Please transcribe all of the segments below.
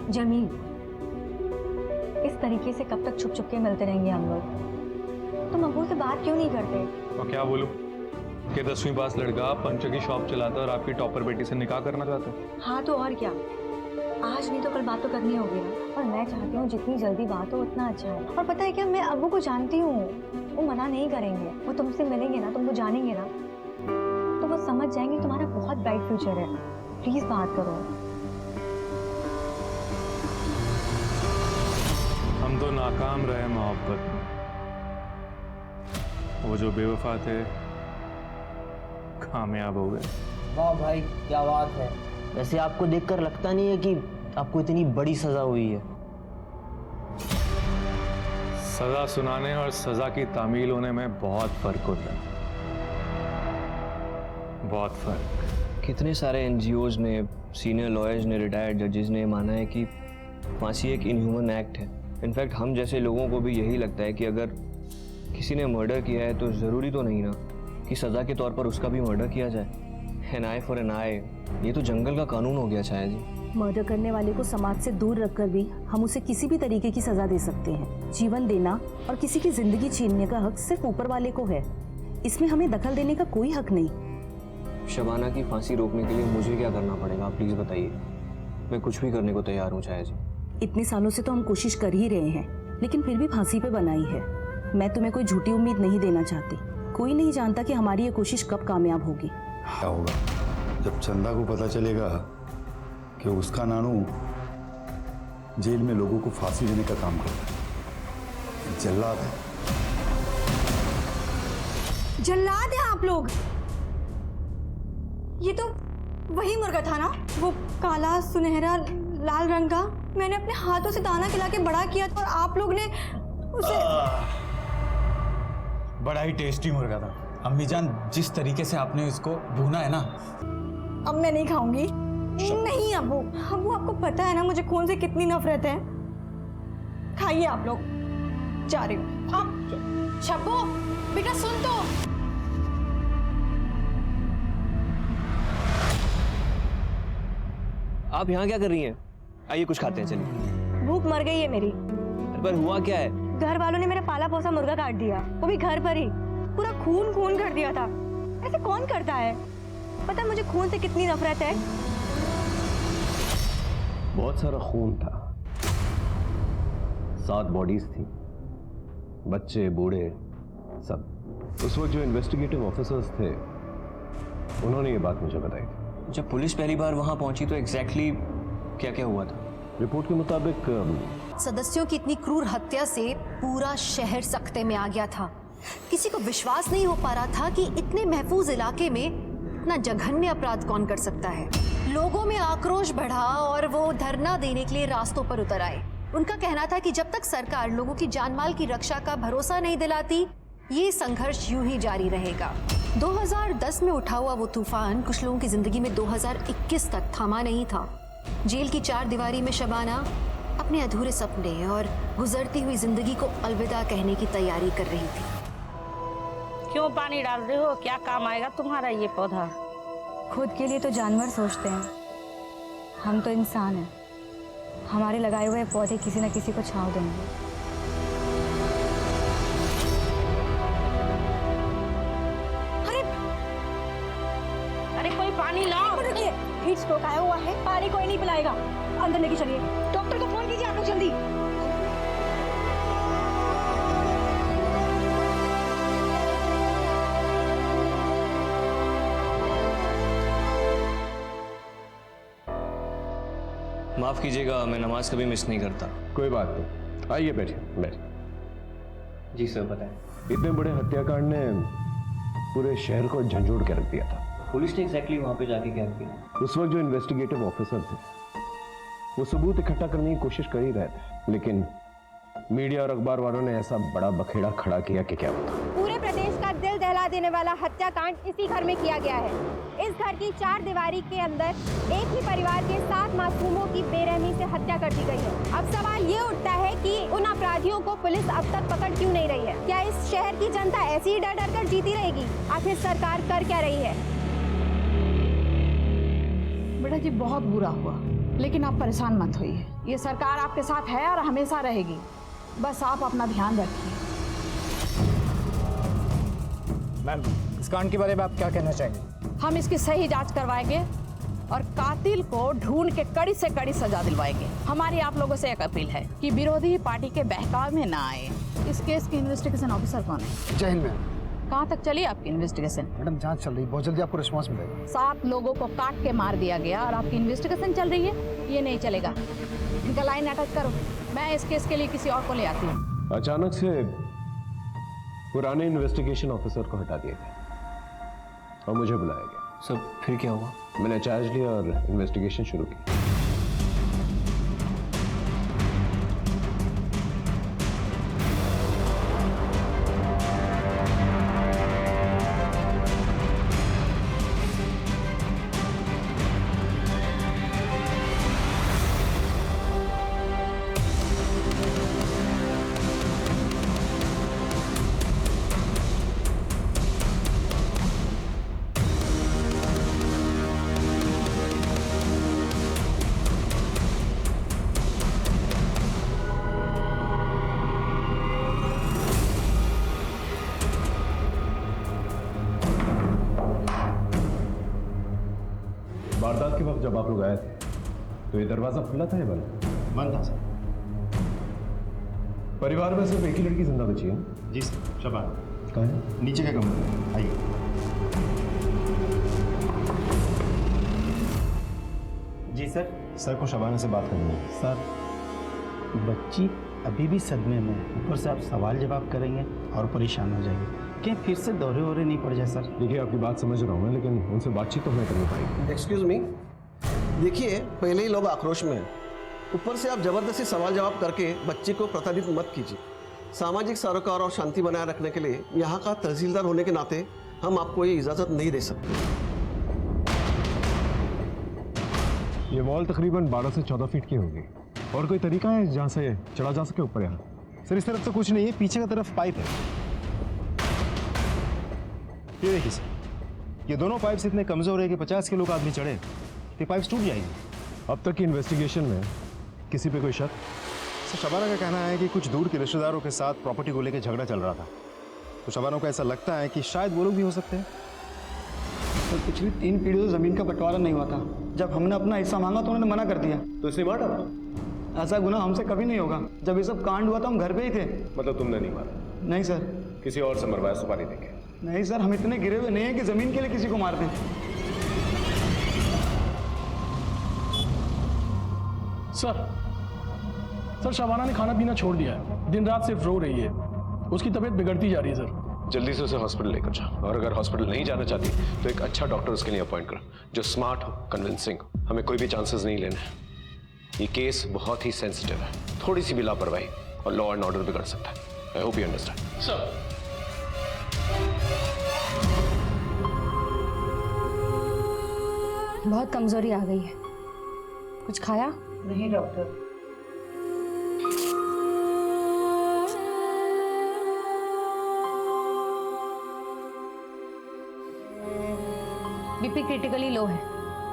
जमील, इस तरीके से कब तक छुप छुप के मिलते रहेंगे हम लोग? तुम अब्बू से बात क्यों नहीं करते? और क्या बोलूं कि 10वीं पास लड़का पंचर की शॉप चलाता है और आपकी टॉपर बेटी से निकाह करना चाहता है? हाँ तो और क्या, आज नहीं तो कल बात तो करनी होगी ना। और मैं चाहती हूँ जितनी जल्दी बात हो उतना अच्छा है। और पता है क्या, मैं अब्बू को जानती हूँ, वो मना नहीं करेंगे। वो तुमसे मिलेंगे ना, तुमको जानेंगे ना, तो वो समझ जाएंगे तुम्हारा बहुत ब्राइट फ्यूचर है। प्लीज बात करो। हम तो नाकाम रहे मोहब्बत में। वो जो बेवफा थे कामयाब हो गए। वाह भाई क्या बात है। वैसे आपको देखकर लगता नहीं है कि आपको इतनी बड़ी सजा हुई है? सजा सुनाने और सजा की तामील होने में बहुत फर्क होता है, बहुत फर्क। कितने सारे एनजीओज ने, सीनियर लॉयर्स ने, रिटायर्ड जजेस ने माना है कि फांसी एक इनह्यूमन एक्ट है। इनफैक्ट हम जैसे लोगों को भी यही लगता है कि अगर किसी ने मर्डर किया है तो ज़रूरी तो नहीं ना कि सज़ा के तौर पर उसका भी मर्डर किया जाए। एन आई फॉर एन आई, ये तो जंगल का कानून हो गया छाया जी। मर्डर करने वाले को समाज से दूर रखकर भी हम उसे किसी भी तरीके की सजा दे सकते हैं। जीवन देना और किसी की जिंदगी छीनने का हक सिर्फ ऊपर वाले को है, इसमें हमें दखल देने का कोई हक नहीं। शबाना की फांसी रोकने के लिए मुझे क्या करना पड़ेगा, आप प्लीज़ बताइए। मैं कुछ भी करने को तैयार हूँ छाया जी। इतने सालों से तो हम कोशिश कर ही रहे हैं, लेकिन फिर भी फांसी पे बनाई है। मैं तुम्हें कोई झूठी उम्मीद नहीं देना चाहती। कोई नहीं जानता कि हमारी ये कोशिश कब कामयाब होगी। क्या होगा जब चंदा को पता चलेगा कि उसका नानू जेल में लोगों को फांसी देने का काम करता है? जल्लाद है। जल्लाद है आप लोग? ये तो वही मुर्गा था ना, वो काला सुनहरा लाल रंग का। मैंने अपने हाथों से दाना खिला के बड़ा किया था और आप लोग ने उसे। बड़ा ही टेस्टी मुर्गा था अम्मी जान, जिस तरीके से आपने इसको भूना है ना। अब मैं नहीं खाऊंगी। नहीं अब्बू, अब्बू आपको पता है ना मुझे खून से कितनी नफरत है। खाइए आप लोग, जा रही हूँ। अब शब्बू बेटा सुन तो। आप यहाँ क्या कर रही हैं? आइए कुछ खाते हैं, चलिए। भूख मर गई है मेरी। पर हुआ क्या है? घर वालों ने मेरा पाला पोसा मुर्गा काट दिया, वो भी घर पर ही। पूरा खून खून कर दिया था। ऐसे कौन करता है? पता है मुझे खून से कितनी नफरत है। बहुत सारा खून था, 7 बॉडीज थी, बच्चे बूढ़े सब। उस वक्त जो इन्वेस्टिगेटिव ऑफिसर्स थे उन्होंने ये बात मुझे बताई थी। जब पुलिस पहली बार वहां पहुंची तो एग्जैक्टली क्या क्या हुआ था? रिपोर्ट के मुताबिक सदस्यों की इतनी क्रूर हत्या से पूरा शहर सख्ते में आ गया था। किसी को विश्वास नहीं हो पा रहा था कि इतने महफूज इलाके में इतना जघन्य अपराध कौन कर सकता है। लोगों में आक्रोश बढ़ा और वो धरना देने के लिए रास्तों पर उतर आए। उनका कहना था कि जब तक सरकार लोगों की जानमाल की रक्षा का भरोसा नहीं दिलाती, ये संघर्ष यूं ही जारी रहेगा। 2010 में उठा हुआ वो तूफान कुछ लोगों की जिंदगी में 2021 तक थमा नहीं था। जेल की 4 दीवारी में शबाना अपने अधूरे सपने और गुजरती हुई जिंदगी को अलविदा कहने की तैयारी कर रही थी। क्यों पानी डाल रहे हो? क्या काम आएगा तुम्हारा ये पौधा? खुद के लिए तो जानवर सोचते हैं, हम तो इंसान हैं। हमारे लगाए हुए पौधे किसी न किसी को छांव देंगे। अरे कोई पानी लाओ। हीट स्ट्रोक आया हुआ है, पानी कोई नहीं पिलाएगा। अंदर लेके चलिए, डॉक्टर को फोन कीजिए आप लोग जल्दी। माफ कीजिएगा, मैं नमाज कभी मिस नहीं करता। कोई बात नहीं, आइए बैठिए बैठिए। जी सर बताएं। इतने बड़े हत्याकांड ने पूरे शहर को झंझोड़ के रख दिया था। पुलिस ने एग्जैक्टली वहां पे जाके क्या किया? उस वक्त जो इन्वेस्टिगेटिव ऑफिसर थे वो सबूत इकट्ठा करने की कोशिश कर ही रहे थे, लेकिन मीडिया और अखबार वालों ने ऐसा बड़ा बखेड़ा खड़ा किया कि क्या बता। पूरे प्रदेश का दिल दहला देने वाला हत्याकांड इसी घर में किया गया है। इस घर की 4 दीवारी के अंदर एक ही परिवार के 7 मासूमों की बेरहमी से हत्या कर दी गई है। अब सवाल ये उठता है कि उन अपराधियों को पुलिस अब तक पकड़ क्यों नहीं रही है? क्या इस शहर की जनता ऐसी ही डर डर कर जीती रहेगी? आखिर सरकार कर क्या रही है? बेटा जी बहुत बुरा हुआ, लेकिन आप परेशान मत होइए, ये सरकार आपके साथ है और हमेशा रहेगी। बस आप अपना ध्यान रखिए। मैम, इस कांड के बारे में आप क्या कहना चाहेंगे? हम इसकी सही जांच करवाएंगे और कातिल को ढूंढ के कड़ी से कड़ी सजा दिलवाएंगे। हमारी आप लोगों से एक अपील है कि विरोधी पार्टी के बहकाव में ना आए। इस केस की इन्वेस्टिगेशन ऑफिसर कौन है? जय हिंद मैम। कहाँ तक चली आपकी इन्वेस्टिगेशन? मैडम जांच चल रही है, बहुत जल्दी आपको रिस्पांस मिलेगा। 7 लोगों को काट के मार दिया गया और आपकी इन्वेस्टिगेशन चल रही है, ये नहीं चलेगा। इनका लाइन अटैच करो, मैं इस केस के लिए किसी और को ले आती हूँ। अचानक से पुराने इन्वेस्टिगेशन ऑफिसर को हटा दिया गया और मुझे बुलाया गया। सब फिर क्या हुआ? मैंने चार्ज लिया और इन्वेस्टिगेशन शुरू की। वारदात के वक्त जब आप लोग आए थे तो ये दरवाजा खुला था या बंद? बंद था सर। परिवार में सिर्फ एक ही लड़की जिंदा बची है? जी सर, शबाना। कहाँ है? नीचे के कमरे में, आइए। जी सर। सर को शबाना से बात करनी है। सर, बच्ची अभी भी सदमे में है, ऊपर से आप सवाल जवाब करेंगे और परेशान हो जाएंगे। क्या फिर से दौरे वोरे नहीं पड़ जाए सर? देखिए, आपकी बात समझ रहा हूँ मैं, लेकिन उनसे बातचीत तो हमें करनी पड़ेगी। एक्सक्यूज मी, देखिए पहले ही लोग आक्रोश में हैं, ऊपर से आप जबरदस्ती सवाल जवाब करके बच्ची को प्रताड़ित मत कीजिए। सामाजिक सरोकार और शांति बनाए रखने के लिए यहाँ का तहसीलदार होने के नाते हम आपको ये इजाज़त नहीं दे सकते। ये वॉल तकरीबन 12 से 14 फीट की होगी। और कोई तरीका है जहाँ से चढ़ा जा सके ऊपर? यहाँ सर इस तरफ तो कुछ नहीं है, पीछे की तरफ पाइप है। ये देखिए सर, ये दोनों पाइप्स इतने कमजोर है कि 50 किलो का आदमी चढ़े तो पाइप्स टूट जाएंगी। अब तक की इन्वेस्टिगेशन में किसी पे कोई शक? सर शबाना का कहना है कि कुछ दूर के रिश्तेदारों के साथ प्रॉपर्टी को लेकर झगड़ा चल रहा था, तो शबाना को ऐसा लगता है कि शायद वो लोग भी हो सकते हैं। तो पिछली 3 पीढ़ियों से जमीन का बंटवारा नहीं हुआ था। जब हमने अपना हिस्सा मांगा तो उन्होंने मना कर दिया। तो इसलिए मार डाला? ऐसा गुनाह हमसे कभी नहीं होगा। जब ये सब कांड हुआ था हम घर पे ही थे। मतलब तुमने नहीं मारा? नहीं सर। किसी और से मरवाया सुपारी देके? नहीं सर, हम इतने गिरे हुए नहीं हैं कि जमीन के लिए किसी को मार दें। सर शबाना ने खाना पीना छोड़ दिया है, दिन रात सिर्फ रो रही है। उसकी तबीयत बिगड़ती जा रही है सर। जल्दी से उसे हॉस्पिटल लेकर जाओ, और अगर हॉस्पिटल नहीं जाना चाहती तो एक अच्छा डॉक्टर उसके लिए अपॉइंट करो, जो स्मार्ट हो, कन्विंसिंग हो। हमें कोई भी चांसेस नहीं लेने हैं। ये केस बहुत ही सेंसिटिव है, थोड़ी सी भी लापरवाही और लॉ एंड ऑर्डर बिगड़ सकता है। I hope you understand. Sir बहुत कमजोरी आ गई है। कुछ खाया? नहीं डॉक्टर। बीपी क्रिटिकली लो है।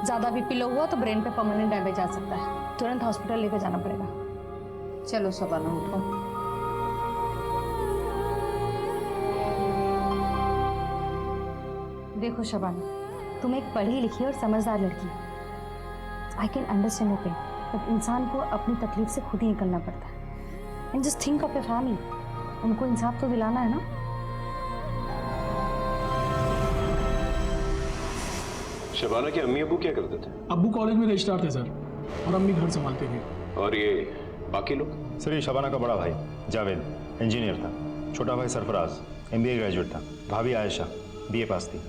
ज्यादा बीपी लो हुआ तो ब्रेन पे परमानेंट डैमेज आ सकता है। तुरंत हॉस्पिटल लेकर जाना पड़ेगा। चलो शबाना उठो। देखो शबाना, तुम एक पढ़ी लिखी और समझदार लड़की। I can understand your pain, but इंसान को अपनी तकलीफ से खुद ही निकलना पड़ता है। And just think of your family. उनको इंसाफ तो दिलाना है ना। शबाना के अम्मी अबू क्या करते थे? अब्बू कॉलेज में रजिस्ट्रार थे सर, और अम्मी घर संभालते थे। और ये बाकी लोग? सर ये शबाना का बड़ा भाई जावेद इंजीनियर था, छोटा भाई सरफराज MBA ग्रेजुएट था, भाभी आयशा BA पास थी।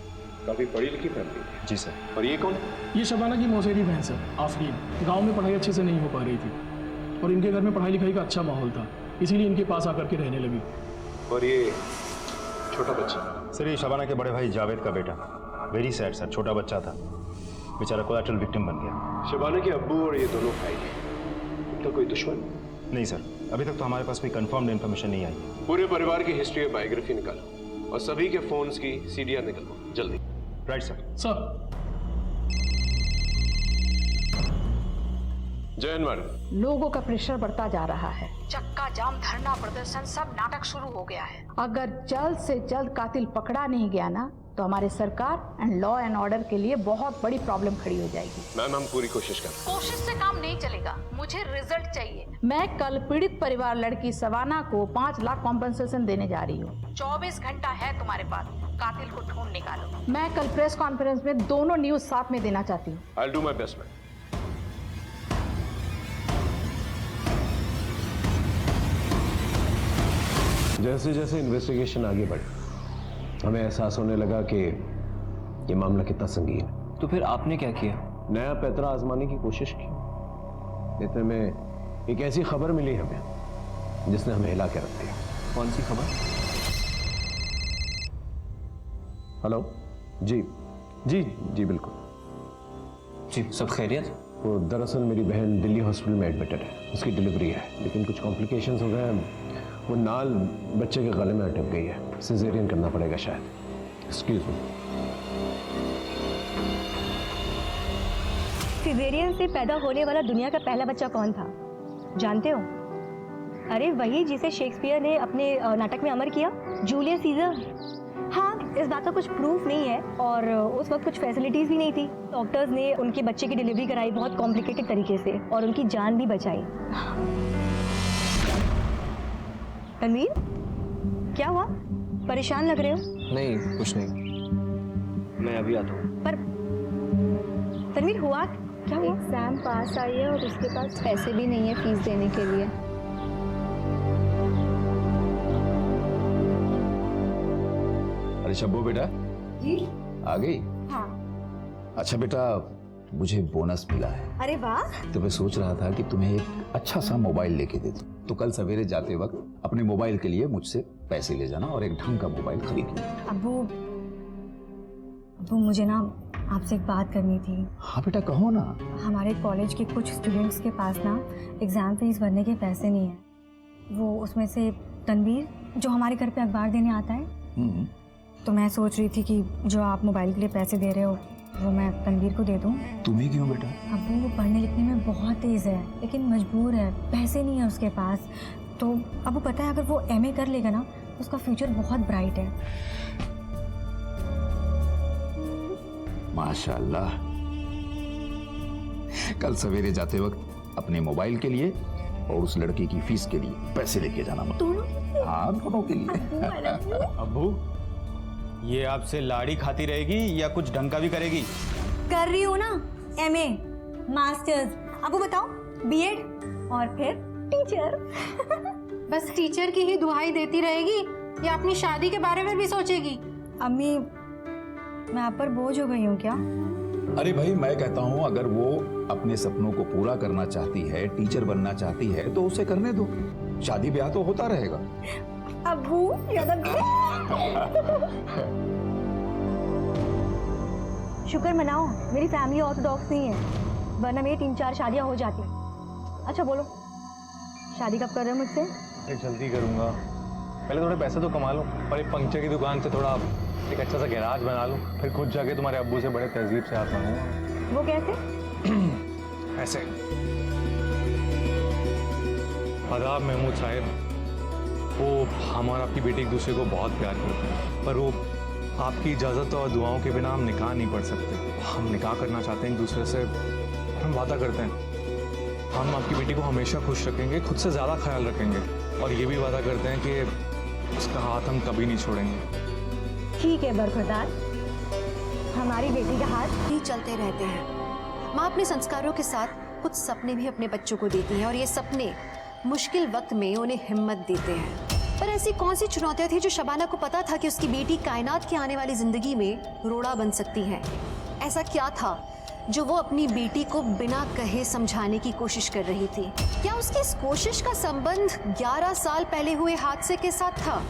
काफी पढ़ी लिखी फैमिली थी। जी सर। और ये कौन? ये शबाना की मौसेरी बहन सर, आफरीन। गांव में पढ़ाई अच्छे से नहीं हो पा रही थी और इनके घर में पढ़ाई लिखाई का अच्छा माहौल था, इसीलिए इनके पास आकर के रहने लगी। और ये छोटा बच्चा? सर ये शबाना के बड़े भाई जावेद का बेटा। वेरी सैड सर, छोटा बच्चा था, बेचारा कोलैटरल विक्टिम बन गया। शबाना के अब्बू और ये दोनों भाई, तो कोई दुश्मन? नहीं सर, अभी तक तो हमारे पास कोई कंफर्म्ड इन्फॉर्मेशन नहीं आई। पूरे परिवार की हिस्ट्री और बायोग्राफी निकालो और सभी के फोन्स की CDR निकालो जल्दी। Right sir. सर जय हिंद मैडम। लोगों का प्रेशर बढ़ता जा रहा है। चक्का जाम, धरना प्रदर्शन, सब नाटक शुरू हो गया है। अगर जल्द से जल्द कातिल पकड़ा नहीं गया ना, तो हमारे सरकार एंड लॉ एंड ऑर्डर के लिए बहुत बड़ी प्रॉब्लम खड़ी हो जाएगी। मैम हम पूरी कोशिश करें। कोशिश से काम नहीं चलेगा, मुझे रिजल्ट चाहिए। मैं कल पीड़ित परिवार लड़की सवाना को 5 लाख कॉम्पेंसेशन देने जा रही हूँ। 24 घंटा है तुम्हारे पास, कातिल को ढूंढ निकालो। मैं कल प्रेस कॉन्फ्रेंस में दोनों न्यूज साथ में देना चाहती हूँ। I'll do my best, ma'am. जैसे जैसे इन्वेस्टिगेशन आगे बढ़ी, हमें एहसास होने लगा कि ये मामला कितना संगीन है। तो फिर आपने क्या किया? नया पैतरा आजमाने की कोशिश की। इतने में एक ऐसी खबर मिली हमें जिसने हमें हिला के रख दिया। कौन सी खबर? हेलो जी जी जी बिल्कुल जी, सब खैरियत? वो दरअसल मेरी बहन दिल्ली हॉस्पिटल में एडमिटेड है, उसकी डिलीवरी है, लेकिन कुछ कॉम्प्लिकेशंस हो गए हैं। वो नाल बच्चे के गले में अटक गई है, सिजेरियन करना पड़ेगा शायद। Excuse me. सिजेरियन से पैदा होने वाला दुनिया का पहला बच्चा कौन था जानते हो? अरे वही जिसे शेक्सपियर ने अपने नाटक में अमर किया, जूलियस सीजर। हाँ, इस बात का कुछ प्रूफ नहीं है और उस वक्त कुछ फैसिलिटीज भी नहीं थी। डॉक्टर्स ने उनके बच्चे की डिलीवरी कराई बहुत कॉम्प्लिकेटेड तरीके से और उनकी जान भी बचाई। तनवीर, क्या हुआ? परेशान लग रहे हो? नहीं, कुछ नहीं, मैं अभी आता हूँ। पर तनवीर हुआ क्या? हुआ? एग्जाम पास आई है और उसके पास पैसे भी नहीं है फीस देने के लिए। अरे शब्बो बेटा, जी आ गई? हाँ। अच्छा बेटा, मुझे बोनस मिला है। अरे वाह। तो मैं सोच रहा था कि तुम्हें एक अच्छा सा मोबाइल लेके दे दूं, तो कल सवेरे जाते वक्त अपने मोबाइल के लिए मुझसे पैसे ले जाना और एक ढंग का मोबाइल खरीद लेना। अब्बू मुझे ना आपसे एक बात करनी थी। हाँ बेटा कहो ना। हमारे कॉलेज के कुछ स्टूडेंट्स के पास ना एग्जाम फीस भरने के पैसे नहीं है। वो उसमें से तनवीर जो हमारे घर पे अखबार देने आता है, तो मैं सोच रही थी कि जो आप मोबाइल के लिए पैसे दे रहे हो वो मैं तनवीर को दे दूं। तुम्हें क्यों बेटा? अब्बू वो पढ़ने लिखने में बहुत तेज़ है, लेकिन मजबूर है, पैसे नहीं है उसके पास। तो अब्बू पता है अगर वो एमए कर लेगा ना उसका फ्यूचर बहुत ब्राइट है। माशाल्लाह। कल सवेरे जाते वक्त अपने मोबाइल के लिए और उस लड़की की फीस के लिए पैसे लेके जाना मत। हाँ, दोनों के लिए। अब्बू, ये आपसे लाड़ी खाती रहेगी या कुछ ढंग का भी करेगी? कर रही हूँ ना, एमए, मास्टर्स, अब वो बताओ बीएड और फिर टीचर। बस टीचर की ही दुहाई देती रहेगी या अपनी शादी के बारे में भी सोचेगी? अम्मी, मैं आप पर बोझ हो गई हूँ क्या? अरे भाई, मैं कहता हूँ अगर वो अपने सपनों को पूरा करना चाहती है, टीचर बनना चाहती है, तो उसे करने दो। शादी ब्याह तो होता रहेगा। अब्बू शुक्र मनाओ मेरी फैमिली ऑर्थोडॉक्स नहीं है, वरना मेरी 3-4 शादियां हो जाती। अच्छा बोलो, शादी कब कर रहे हो मुझसे? अरे जल्दी करूँगा, पहले थोड़े पैसे तो कमा लूँ और एक पंक्चर की दुकान से थोड़ा एक अच्छा सा गैराज बना लूँ, फिर खुद जाके तुम्हारे अब्बू से बड़े तहजीब से हाथ मांगूंगा। वो कैसे? ऐसे। आदाब महमूद साहब, वो हम और आपकी बेटी एक दूसरे को बहुत प्यार करते हैं, पर वो आपकी इजाज़त और दुआओं के बिना हम निकाह नहीं पढ़ सकते। हम निकाह करना चाहते हैं एक दूसरे से, हम वादा करते हैं हम आपकी बेटी को हमेशा खुश रखेंगे, खुद से ज़्यादा ख्याल रखेंगे, और ये भी वादा करते हैं कि उसका हाथ हम कभी नहीं छोड़ेंगे। ठीक है बरखुरदार, हमारी बेटी का हाथ ही चलते रहते हैं। माँ अपने संस्कारों के साथ कुछ सपने भी अपने बच्चों को देती हैं और ये सपने मुश्किल वक्त में उन्हें हिम्मत देते हैं। पर ऐसी कौन सी चुनौतियां थी जो शबाना को पता था कि उसकी बेटी कायनात की आने वाली जिंदगी में रोड़ा बन सकती है? ऐसा क्या था जो वो अपनी बेटी को बिना कहे समझाने की कोशिश कर रही थी? क्या उसकी इस कोशिश का संबंध 11 साल पहले हुए हादसे के साथ था?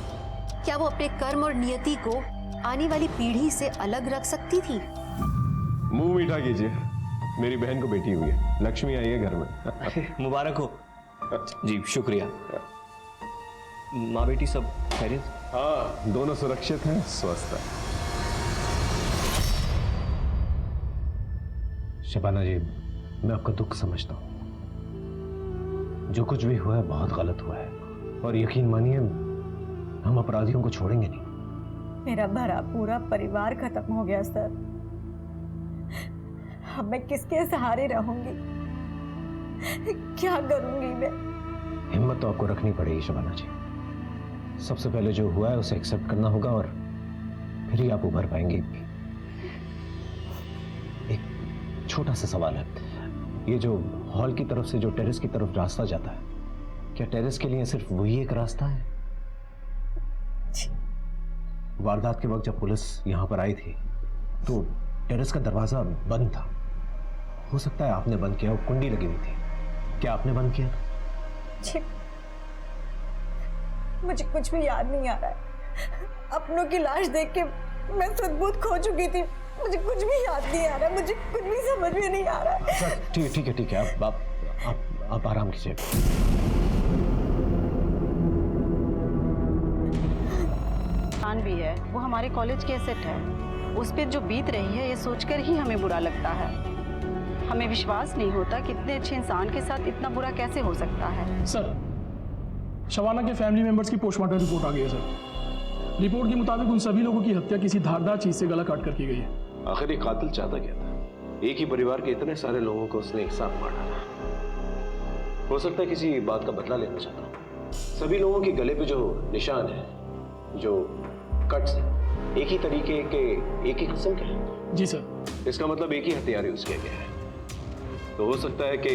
क्या वो अपने कर्म और नियति को आने वाली पीढ़ी से अलग रख सकती थी? मुंह मीठा कीजिए, मेरी बहन को बेटी हुई है, लक्ष्मी आई है घर में। मुबारक हो। जी शुक्रिया। माँ बेटी सब खैरियत? हाँ, दोनों सुरक्षित हैं, स्वस्थ हैं। शबाना जी, मैं आपका दुख समझता हूँ, जो कुछ भी हुआ है बहुत गलत हुआ है, और यकीन मानिए हम अपराधियों को छोड़ेंगे नहीं। मेरा भरा पूरा परिवार खत्म हो गया सर। अब मैं किसके सहारे रहूंगी, क्या करूंगी मैं? हिम्मत तो आपको रखनी पड़ेगी शबाना जी। सबसे पहले जो हुआ है उसे एक्सेप्ट करना होगा और फिर ही आप उभर पाएंगे। एक छोटा सा सवाल है, ये जो हॉल की तरफ से जो टेरेस की तरफ रास्ता जाता है, क्या टेरेस के लिए सिर्फ वही एक रास्ता है? वारदात के वक्त जब पुलिस यहां पर आई थी तो टेरेस का दरवाजा बंद था। हो सकता है आपने बंद किया, वो कुंडी लगी हुई थी, क्या आपने बंद किया? मुझे कुछ भी याद नहीं आ रहा है। अपनों की लाश देख के मैं सुध-बुध खो चुकी थी। मुझे कुछ भी याद नहीं आ रहा है, मुझे कुछ भी समझ में नहीं आ रहा है। ठीक है, आप आराम कीजिए। भी है, वो हमारे कॉलेज की एसेट है। उस पर जो बीत रही है ये सोचकर ही हमें बुरा लगता है। हमें विश्वास नहीं होता कि इतने अच्छे इंसान के साथ इतना बुरा कैसे हो सकता है। सर, शबाना के फैमिली मेंबर्स की पोस्टमार्टम रिपोर्ट आ गई है सर। रिपोर्ट के मुताबिक उन सभी लोगों की हत्या किसी धारदार चीज से गला काट कर की गई है। आखिर ये कातिल चाहता क्या था? एक ही परिवार के इतने सारे लोगों को उसने एक साथ मार डाला। हो सकता है किसी बात का बदला लेना चाहता हूँ। सभी लोगों के गले पे जो निशान है, जो कट्स हैं, एक ही तरीके के, एक ही किस्म के हैं। जी सर। इसका मतलब एक ही हथियार यूज किया गया है। तो हो सकता है कि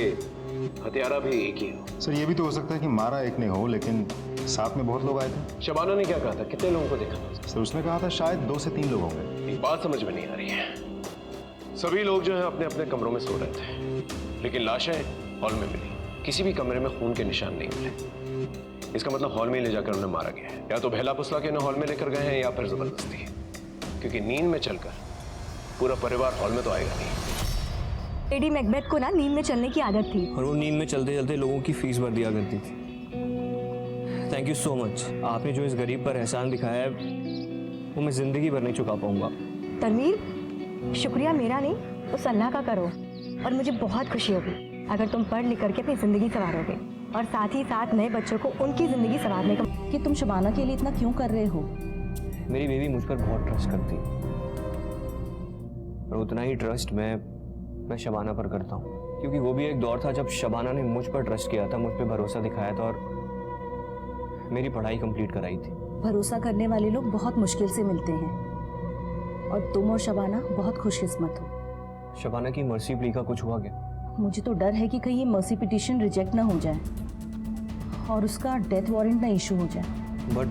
हथियारा भी एक ही हो। सर, ये भी तो हो सकता है कि मारा एक ने हो, लेकिन साथ में बहुत लोग आए थे। शबाना ने क्या कहा था? कितने लोगों को देखा था? सर, उसने कहा था शायद 2 से 3 लोग होंगे। एक बात समझ में नहीं आ रही है। सभी लोग जो है अपने अपने कमरों में सो रहे थे, लेकिन लाशें हॉल में मिली। किसी भी कमरे में खून के निशान नहीं मिले। इसका मतलब हॉल में ले जाकर उन्हें मारा गया है। या तो बहला फुसला के उन्हें हॉल में लेकर गए हैं या फिर जबरदस्ती, क्योंकि नींद में चलकर पूरा परिवार हॉल में तो आएगा नहीं। लेडी मैकबेथ को ना नींद में चलने की आदत थी, और वो नींद में चलते चलते लोगों की फीस भर दिया करती थी। Thank you so much. आपने जो इस गरीब पर एहसान दिखाया है वो मैं जिंदगी भर नहीं चुका पाऊंगा। तनवीर, शुक्रिया मेरा नहीं, उस अल्लाह का करो। और मुझे बहुत खुशी होगी अगर तुम पढ़ लिख करके अपनी जिंदगी संवारोगे, और साथ ही साथ नए बच्चों को उनकी जिंदगी संवारने का। कि तुम शबाना के लिए इतना क्यों कर रहे हो? मेरी बेबी मुझ पर बहुत ट्रस्ट करती है, और उतना ही ट्रस्ट मैं शबाना पर करता हूँ, क्योंकि वो भी एक दौर था जब शबाना ने मुझ पर ट्रस्ट किया था, मुझ पर भरोसा दिखाया था और मेरी पढ़ाई कंप्लीट कराई थी। भरोसा करने वाले लोग बहुत मुश्किल से मिलते हैं, और तुम और शबाना बहुत खुशकिस्मत हो। शबाना की मर्सी प्ली का कुछ हुआ क्या? मुझे तो डर है कि कहीं ये मर्सी पिटीशन रिजेक्ट ना हो जाए और उसका डेथ वारंट ना इशू हो जाए। बट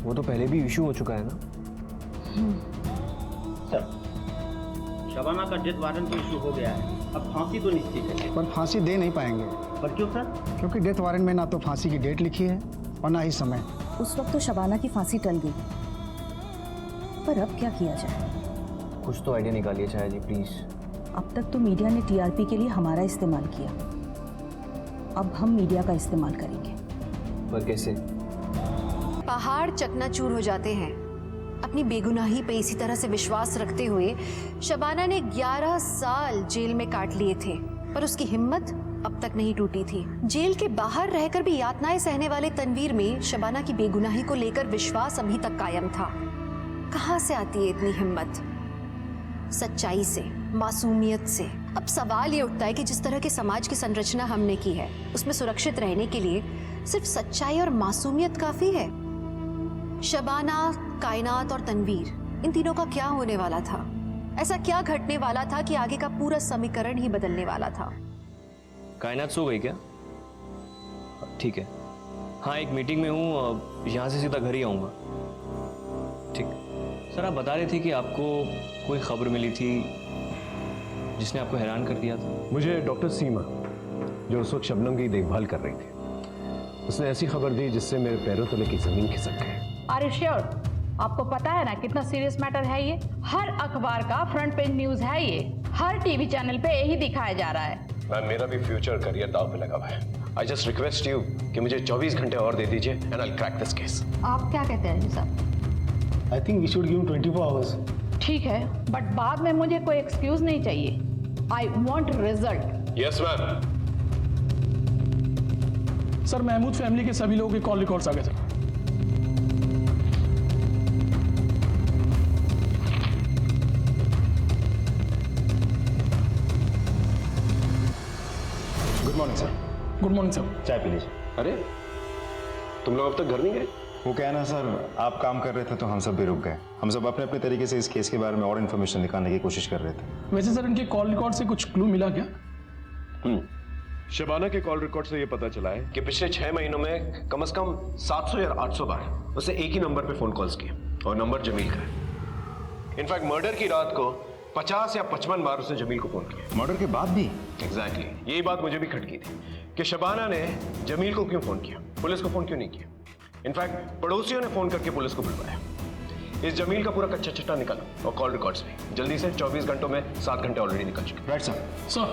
वो तो पहले भी इशू हो चुका है ना। सर, शबाना का डेथ वारंट तो इशू हो गया है, अब फांसी तो निश्चित है। पर फांसी दे नहीं पाएंगे। पर क्यों सर? क्योंकि डेथ वारंट में ना तो फांसी की डेट लिखी है और ना ही समय। उस वक्त तो शबाना की फांसी टल गई, पर अब क्या किया जाए? कुछ तो आइडिया निकालिए चाचा जी प्लीज। अब तक तो मीडिया ने टीआरपी के लिए हमारा इस्तेमाल किया, अब हम मीडिया का इस्तेमाल करेंगे। पर कैसे? पहाड़ चकनाचूर हो जाते हैं। अपनी बेगुनाही पे इसी तरह से विश्वास रखते हुए शबाना ने 11 साल जेल में काट लिए थे, पर उसकी हिम्मत अब तक नहीं टूटी थी। जेल के बाहर रहकर भी यातनाएं सहने वाले तनवीर में शबाना की बेगुनाही को लेकर विश्वास अभी तक कायम था। कहां से आती है इतनी हिम्मत? सच्चाई से, मासूमियत से। अब सवाल ये उठता है कि जिस तरह के समाज की संरचना हमने की है, उसमें सुरक्षित रहने के लिए सिर्फ सच्चाई और मासूमियत काफी है? शबाना, कायनात और तनवीर, इन तीनों का क्या होने वाला था? ऐसा क्या घटने वाला था कि आगे का पूरा समीकरण ही बदलने वाला था? कायनात सो गई क्या? ठीक है, हाँ एक मीटिंग में हूँ, यहाँ से सीधा घर ही आऊँगा। ठीक। सर, आप बता रहे थे कि आपको कोई खबर मिली थी जिसने आपको हैरान कर दिया था। मुझे डॉक्टर सीमा, जो उस वक्त शबनम की देखभाल कर रही थी, उसने ऐसी खबर दी जिससे मेरे पैरों तले की जमीन खिसक गई। Are you sure? आपको पता है ना कितना सीरियस मैटर है ये? हर अखबार का फ्रंट पेज न्यूज है ये, हर टीवी चैनल पे यही दिखाया जा रहा है। मैम, मेरा भी फ्यूचर करियर दांव पे लगा हुआ है। आई जस्ट रिक्वेस्ट यू कि मुझे 24 घंटे और दे दीजिए and I will crack this case. आप क्या कहते हैं साहब? I think we should give 24 hours. ठीक है, बट बाद में मुझे कोई एक्सक्यूज नहीं चाहिए। I want result. Yes ma'am. Sir Mahmood family के सभी लोगों के कॉल रिकॉर्ड्स आ गए sir. Good morning sir. Good morning sir. चाय पी लीजिए। अरे तुम लोग अब तक घर नहीं गए? वो क्या है ना सर, आप काम कर रहे थे तो हम सब भी रुक गए। हम सब अपने अपने तरीके से इस केस के बारे में और इन्फॉर्मेशन निकालने की कोशिश कर रहे थे। वैसे सर इनके कॉल रिकॉर्ड से कुछ क्लू मिला क्या? शबाना के कॉल रिकॉर्ड से ये पता चला है कि पिछले 6 महीनों में कम से कम 700 या 800 बार उसे एक ही नंबर पे फोन कॉल्स किए और नंबर जमील का है। इनफैक्ट मर्डर की रात को 50 या 55 बार उसने जमील को फोन किया। मर्डर के बाद भी? एग्जैक्टली यही बात मुझे भी खटकी थी कि शबाना ने जमील को क्यों फोन किया, पुलिस को फोन क्यों नहीं किया। इनफैक्ट पड़ोसियों ने फोन करके पुलिस को बुलवाया। इस जमील का पूरा कच्चा चिट्टा निकाला और कॉल रिकॉर्ड्स भी जल्दी से। 24 घंटों में 7 घंटे ऑलरेडी निकल चुके। Right sir. सर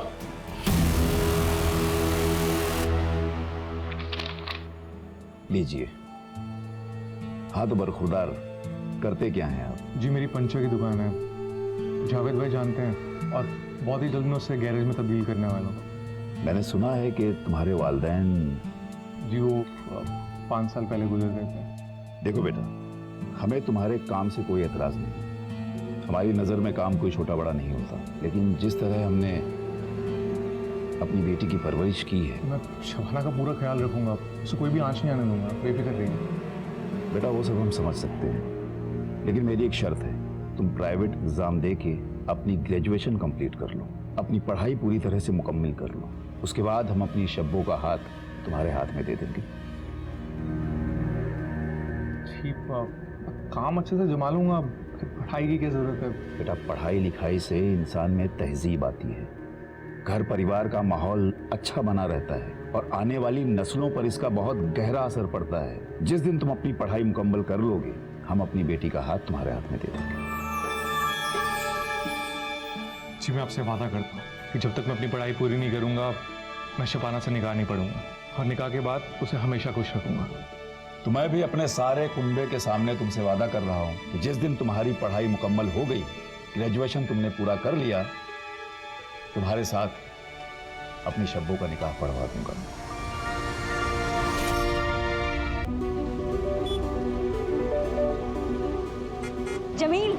लीजिए। हाँ तो बरखुरदार, करते क्या हैं आप? जी मेरी पंचर की दुकान है, जावेद भाई जानते हैं, और बहुत ही जल्द मैं उससे गैरेज में तब्दील करने वाला हूँ। मैंने सुना है कि तुम्हारे वालिदैन। जी वो 5 साल पहले गुजर गए थे। देखो बेटा, हमें तुम्हारे काम से कोई एतराज़ नहीं। हमारी नज़र में काम कोई छोटा बड़ा नहीं होता, लेकिन जिस तरह हमने अपनी बेटी की परवरिश की है। मैं शबाना का पूरा ख्याल रखूंगा, उसे कोई भी आंच नहीं आने दूंगा, बेफिक्र रहिए। बेटा वो सब हम समझ सकते हैं, लेकिन मेरी एक शर्त है, तुम प्राइवेट एग्ज़ाम दे के अपनी ग्रेजुएशन कंप्लीट कर लो, अपनी पढ़ाई पूरी तरह से मुकम्मल कर लो। उसके बाद हम अपनी शब्बों का हाथ तुम्हारे हाथ में दे देंगे। ठीक, काम अच्छे से जमा लूंगा, पढ़ाई की क्या ज़रूरत है? बेटा पढ़ाई लिखाई से इंसान में तहजीब आती है, घर परिवार का माहौल अच्छा बना रहता है और आने वाली नस्लों पर इसका बहुत गहरा असर पड़ता है। जिस दिन तुम अपनी पढ़ाई मुकम्मल कर लोगे, हम अपनी बेटी का हाथ तुम्हारे हाथ में दे देंगे। जी मैं आपसे वादा करता हूँ कि जब तक मैं अपनी पढ़ाई पूरी नहीं करूँगा, मैं शबाना से निकाह नहीं पढ़ूंगा, और निकाह के बाद उसे हमेशा खुश रखूंगा। तो मैं भी अपने सारे कुनबे के सामने तुमसे वादा कर रहा हूँ कि जिस दिन तुम्हारी पढ़ाई मुकम्मल हो गई, ग्रेजुएशन तुमने पूरा कर लिया, तुम्हारे साथ अपनी शब्बों का निकाह पढ़वा दूंगा। जमील।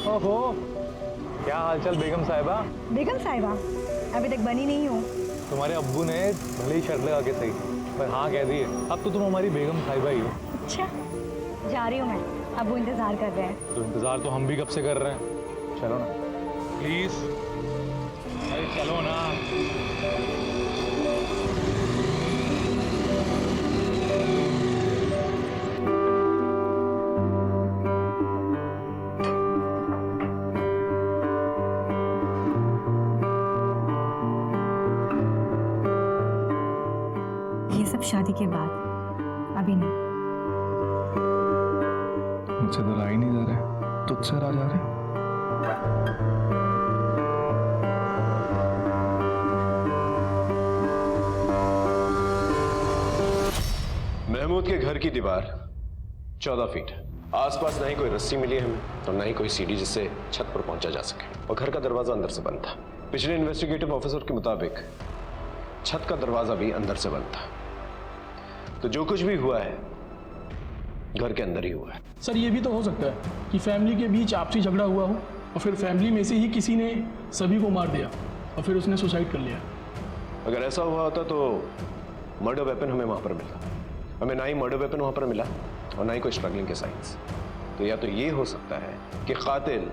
ओहो, क्या हालचाल बेगम साहिबा? बेगम साहिबा अभी तक बनी नहीं हूँ। तुम्हारे अब्बू ने भले ही शर्त लगा के सही, पर हाँ कह दी है, अब तो तुम हमारी बेगम साहिबा ही हो। अच्छा, जा रही हूँ मैं, अब्बू इंतजार कर रहे हैं। तो इंतजार तो हम भी कब से कर रहे हैं, चलो ना प्लीज। अरे चलो ना। ये सब शादी के बाद, अभी नहीं। मुझसे तो राय नहीं जा रहे, तुझसे रा जा रहे। महमूद के घर की दीवार 14 फीट है। आसपास ना ही कोई रस्सी मिली है हमें और ना ही कोई सीढ़ी जिससे छत पर पहुंचा जा सके, और घर का दरवाजा अंदर से बंद था। पिछले इन्वेस्टिगेटिव ऑफिसर के मुताबिक छत का दरवाजा भी अंदर से बंद था। तो जो कुछ भी हुआ है घर के अंदर ही हुआ है। सर ये भी तो हो सकता है कि फैमिली के बीच आपसी झगड़ा हुआ हो और फिर फैमिली में से ही किसी ने सभी को मार दिया और फिर उसने सुसाइड कर लिया। अगर ऐसा हुआ होता तो मर्डर वेपन हमें वहां पर मिला। हमें ना ही मर्डर वेपन वहां पर मिला और ना ही कोई स्ट्रगलिंग के साइंस। तो या तो ये हो सकता है कि कातिल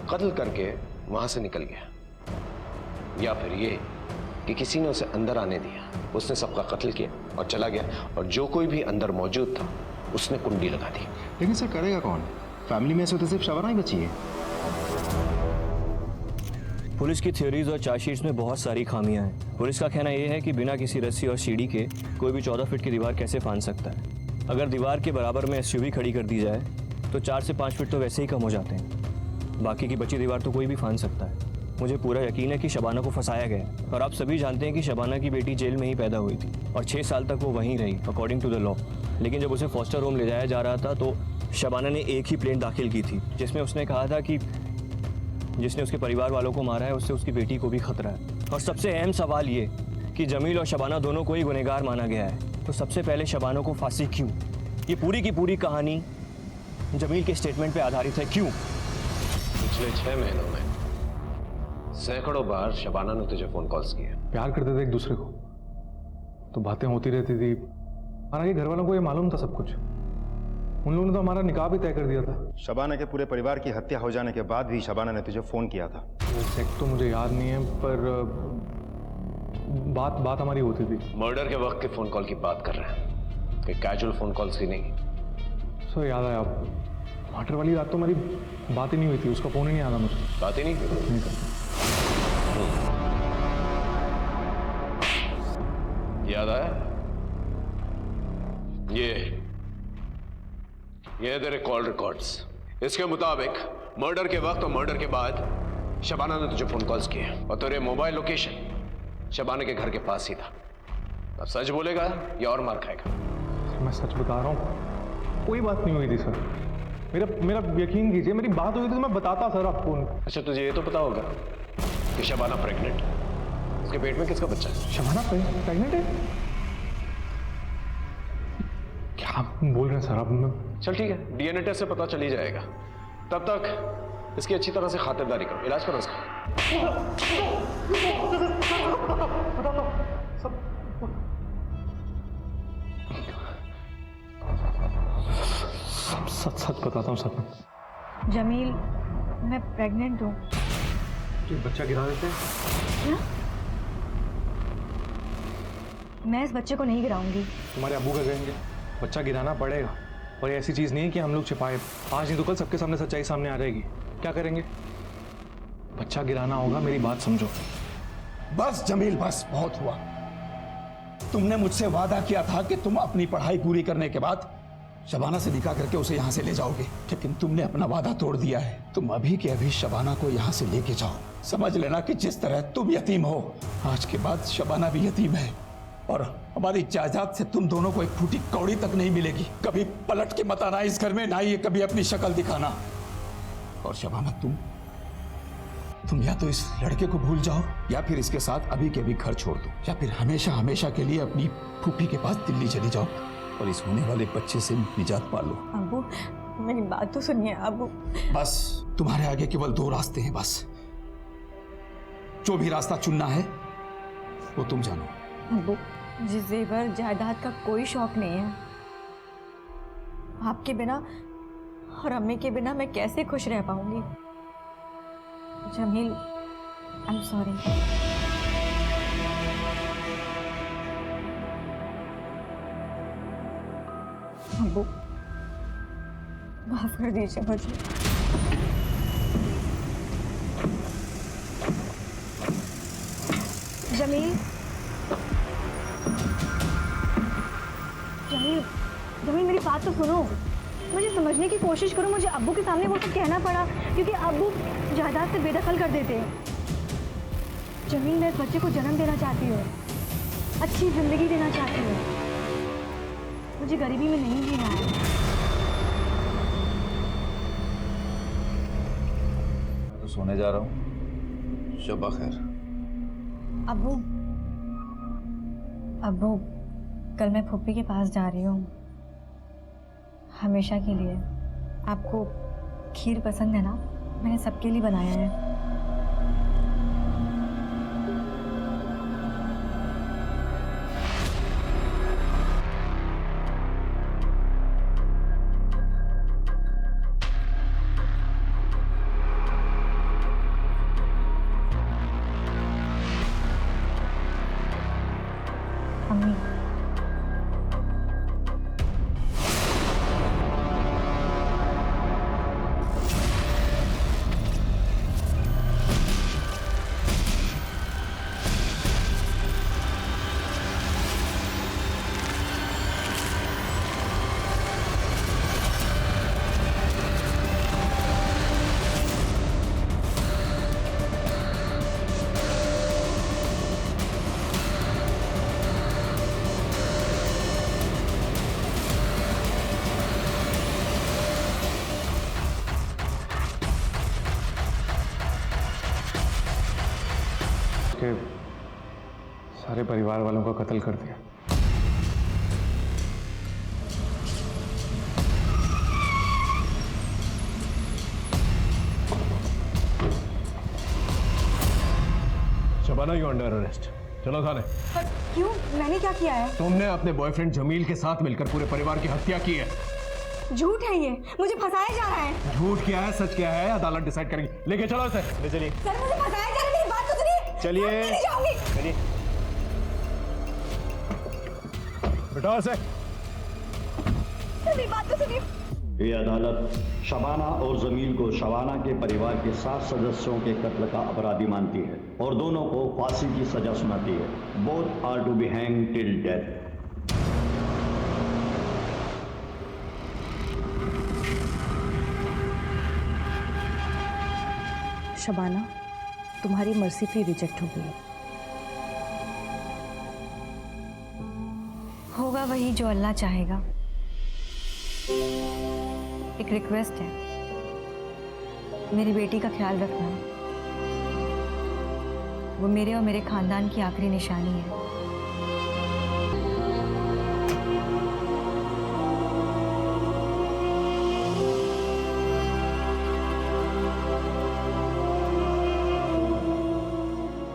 कत्ल करके वहां से निकल गया, या फिर ये कि किसी ने उसे अंदर आने दिया, उसने सबका कत्ल किया और चला गया, और जो कोई भी अंदर मौजूद था उसने कुंडी लगा दी। लेकिन सर करेगा कौन? फैमिली में से तो सिर्फ शबाना ही बची है। पुलिस की थ्योरीज और चार्जशीट्स में बहुत सारी खामियां हैं। पुलिस का कहना यह है कि बिना किसी रस्सी और सीढ़ी के कोई भी 14 फीट की दीवार कैसे फांद सकता है। अगर दीवार के बराबर में एसयूवी खड़ी कर दी जाए तो 4 से 5 फीट तो वैसे ही कम हो जाते हैं। बाकी की बची दीवार तो कोई भी फांद सकता है। मुझे पूरा यकीन है कि शबाना को फंसाया गया, और आप सभी जानते हैं कि शबाना की बेटी जेल में ही पैदा हुई थी और 6 साल तक वो वहीं रही अकॉर्डिंग टू द लॉ। लेकिन जब उसे फॉस्टर होम ले जाया जा रहा था तो शबाना ने एक ही प्लेन दाखिल की थी जिसमें उसने कहा था कि जिसने उसके परिवार वालों को मारा है उससे उसकी बेटी को भी खतरा है। और सबसे अहम सवाल ये कि जमील और शबाना दोनों को ही गुनहगार माना गया है, तो सबसे पहले शबाना को फांसी क्यों? ये पूरी की पूरी कहानी जमील के स्टेटमेंट पे आधारित है, क्यों? पिछले 6 महीनों में सैकड़ों बार शबाना ने तुझे फोन कॉल्स किए। प्यार करते थे एक दूसरे को तो बातें होती रहती थी। हालांकि घर वालों को ये मालूम था सब कुछ। उन लोगों ने तो हमारा निकाह भी तय कर दिया था। शबाना के पूरे परिवार की हत्या हो जाने के बाद भी शबाना ने तुझे फोन किया था। एग्जैक्ट तो मुझे याद नहीं है, पर बात हमारी होती थी। मर्डर के वक्त के फोन कॉल की बात कर रहे हैं, कि कैजुअल फोन कॉल्स की नहीं। सो याद आया, मर्डर वाली रात तो हमारी बात ही नहीं हुई थी, उसका फोन ही नहीं आया मुझे। बात ही नहीं था। याद आया? ये तेरे कॉल रिकॉर्ड्स। इसके मुताबिक मर्डर के वक्त और मर्डर के बाद शबाना ने तुझे फोन कॉल्स किए और तेरे मोबाइल लोकेशन शबाना के घर के पास ही था। अब सच बोलेगा या और मार खाएगा? मैं सच बता रहा हूँ, कोई बात नहीं हुई थी सर। मेरा यकीन कीजिए, मेरी बात हुई थी तो मैं बताता सर आपको। अच्छा, तुझे ये तो पता होगा कि शबाना प्रेग्नेंट, उसके पेट में किसका बच्चा है? शबाना प्रेग्नेंट है? क्या बोल रहे हैं सर आप? चल ठीक है, डीएनए टेस्ट से पता चल ही जाएगा। तब तक इसकी अच्छी तरह से खातिरदारी करो, इलाज करो इसका। सच बताता हूँ सर। जमील, मैं प्रेग्नेंट हूँ। बच्चा गिरा देते हैं? क्या? मैं इस बच्चे को नहीं गिराऊंगी। तुम्हारे अब्बू का कहेंगे, बच्चा गिराना पड़ेगा। और ये ऐसी चीज़ नहीं है कि हम लोग छिपाए। आज नहीं तो कल सबके सामने सच्चाई सामने आ जाएगी। क्या करेंगे? बच्चा गिराना होगा, मेरी बात समझो। बस जमील, बस बहुत हुआ। तुमने मुझसे वादा किया था कि तुम अपनी पढ़ाई पूरी करने के बाद शबाना से निकाह करके उसे यहाँ से ले जाओगे, लेकिन तुमने अपना वादा तोड़ दिया है। तुम अभी के अभी शबाना को यहाँ से लेके जाओ। समझ लेना कि जिस तरह तुम यतीम हो, आज के बाद शबाना भी यतीम है। और हमारी जायदाद से तुम दोनों को एक फूटी कौड़ी तक नहीं मिलेगी। कभी पलट के मत आना इस घर में, ना ही कभी अपनी शक्ल दिखाना। और शबाना, तुम या तो इस लड़के को भूल जाओ, या फिर इसके साथ अभी के अभी घर छोड़ दो, या फिर हमेशा हमेशा के लिए अपनी फूफी के पास दिल्ली चली जाओ और इस होने वाले बच्चे से निजात पालो। अब्बू, मेरी बात तो सुनिए अब्बू। बस तुम्हारे आगे केवल 2 रास्ते हैं। बस जो भी रास्ता चुनना है वो तुम जानो। अब्बू, मुझे जेवर जायदाद का कोई शौक नहीं है। आपके बिना और अम्मी के बिना मैं कैसे खुश रह पाऊंगी? Jameel, I am sorry. अब्बू, माफ कर दीजिए मुझे। जमील, जमील, जमील, मेरी बात तो सुनो। मुझे समझने की कोशिश करो। मुझे अब्बू के सामने वो सब कहना पड़ा क्योंकि अब्बू जायदाद से बेदखल कर देते हैं। जमील, मैं इस बच्चे को जन्म देना चाहती हूँ, अच्छी जिंदगी देना चाहती हूँ। मुझे गरीबी में नहीं जीना है। तो सोने जा रहा हूँ। शब्बा खैर। अब्बू, अब्बू, कल मैं फूफी के पास जा रही हूँ, हमेशा के लिए। आपको खीर पसंद है ना? मैंने सबके लिए बनाया है। अम्मी, सारे परिवार वालों का कत्ल कर दिया। Shabana, you under arrest. चलो थाने। पर क्यों? मैंने क्या किया है? तुमने अपने बॉयफ्रेंड जमील के साथ मिलकर पूरे परिवार की हत्या की है। झूठ है ये, मुझे फंसाया जा रहा है। झूठ क्या है, सच क्या है, अदालत डिसाइड करेगी। लेके चलो इसे। ले चलिए। सर मुझे फंसाया जा रहा है, मेरी बात तो सुनिए। चलिए। मैं नहीं जाऊंगी। चलिए। बिठाओ इसे। मेरी बात तो सुनिए। ये अदालत शबाना और जमील को शबाना के परिवार के 7 सदस्यों के कत्ल का अपराधी मानती है और दोनों को फांसी की सजा सुनाती है। Both are to be hang till death. Shabana, तुम्हारी मर्सी प्ली रिजेक्ट हो गई। होगा वही जो अल्लाह चाहेगा। एक रिक्वेस्ट है, मेरी बेटी का ख्याल रखना। वो मेरे और मेरे खानदान की आखिरी निशानी है।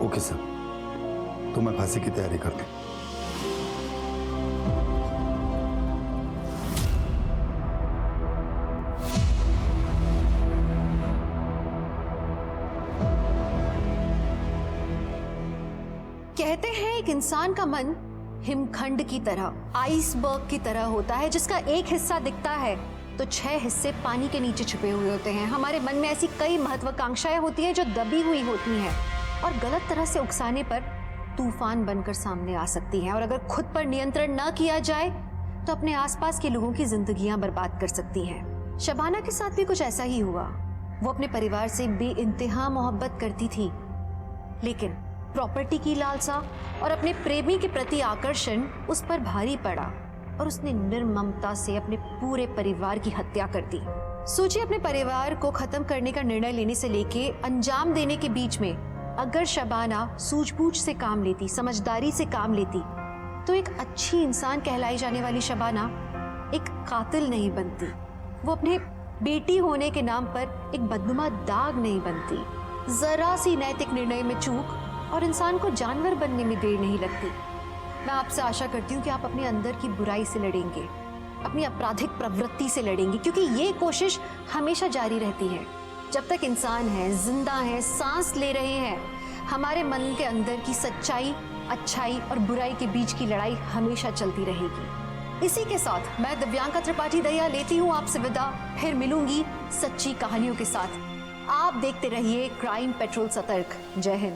ओके सर, तो मैं फांसी की तैयारी कर लूं। कहते हैं एक इंसान का मन हिमखंड की तरह, आइसबर्ग की तरह होता है, जिसका एक हिस्सा दिखता है तो 6 हिस्से पानी के नीचे छुपे हुए होते हैं। हमारे मन में ऐसी कई महत्वाकांक्षाएं होती हैं जो दबी हुई होती हैं और गलत तरह से उकसाने पर तूफान बनकर सामने आ सकती हैं, और अगर खुद पर नियंत्रण न किया जाए तो अपने आसपास के लोगों की जिंदगियां बर्बाद कर सकती हैं। शबाना के साथ भी कुछ ऐसा ही हुआ। वो अपने परिवार से बेइंतहा मोहब्बत करती थी, लेकिन प्रॉपर्टी की लालसा और अपने प्रेमी के प्रति आकर्षण उस पर भारी पड़ा और उसने निर्ममता से अपने पूरे परिवार की हत्या कर दी। सोचिए, अपने परिवार को खत्म करने का निर्णय लेने से लेके अंजाम देने के बीच में अगर शबाना सूझबूझ से काम लेती, समझदारी से काम लेती, तो एक अच्छी इंसान कहलाई जाने वाली शबाना एक कातिल नहीं बनती। वो अपने बेटी होने के नाम पर एक बदनुमा दाग नहीं बनती। जरा सी नैतिक निर्णय में चूक और इंसान को जानवर बनने में देर नहीं लगती। मैं आपसे आशा करती हूँ कि आप अपने अंदर की बुराई से लड़ेंगे, अपनी आपराधिक प्रवृत्ति से लड़ेंगे, क्योंकि ये कोशिश हमेशा जारी रहती है। जब तक इंसान है, जिंदा है, सांस ले रहे हैं, हमारे मन के अंदर की सच्चाई, अच्छाई और बुराई के बीच की लड़ाई हमेशा चलती रहेगी। इसी के साथ मैं दिव्यांका त्रिपाठी दहिया लेती हूँ आपसे विदा। फिर मिलूंगी सच्ची कहानियों के साथ। आप देखते रहिए क्राइम पेट्रोल सतर्क। जय हिंद।